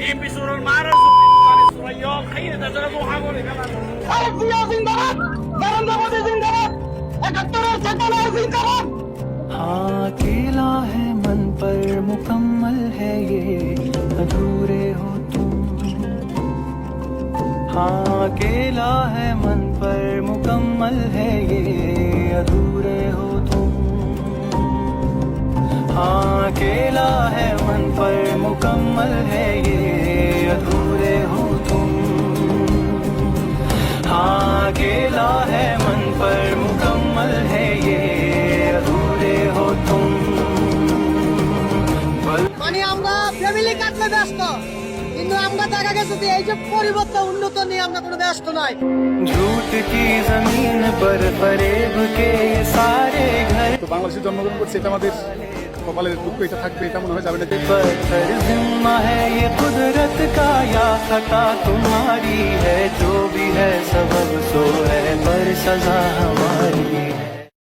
BNP সুরের মারা সুরাইয়া খাইয়ে দেশে দোহা করে গেলাম খালেদ জিয়া জিন্দাবাদ, নরেন্দ্র মোদী জিন্দাবাদ, 71 চেতনা জিন্দাবাদ। हाँ अकेला है मन पर मुकम्मल है ये अधूरे हो तुम। हाँ अकेला है मन पर मुकम्मल है ये अधूरे हो तुम। हाँ अकेला है मन पर मुकम्मल है ये अधूरे हो तुम। हाँ अकेला है मन पर मुकम्मल है ये अधूरे हो तुम। মানে আমরা ফ্যামিলি কাটলে ব্যস্ত, কিন্তু আমরা দেখা গেছে যে এই যে পরিবর্তন উন্নত নিয়ে আমরা কোনো ব্যস্ত নাই। झूठ की जमीन पर फरेब के ये सारे घर তো বাংলাদেশে জন্মগ্রহণ করছে, এটা আমাদের কপালের দুঃখ, এটা থাকবে, এটা মনে হয় যাবে না। पत्थर जिम्मा है ये कुदरत का या खता तुम्हारी है, जो भी है सबब सो है पर सजा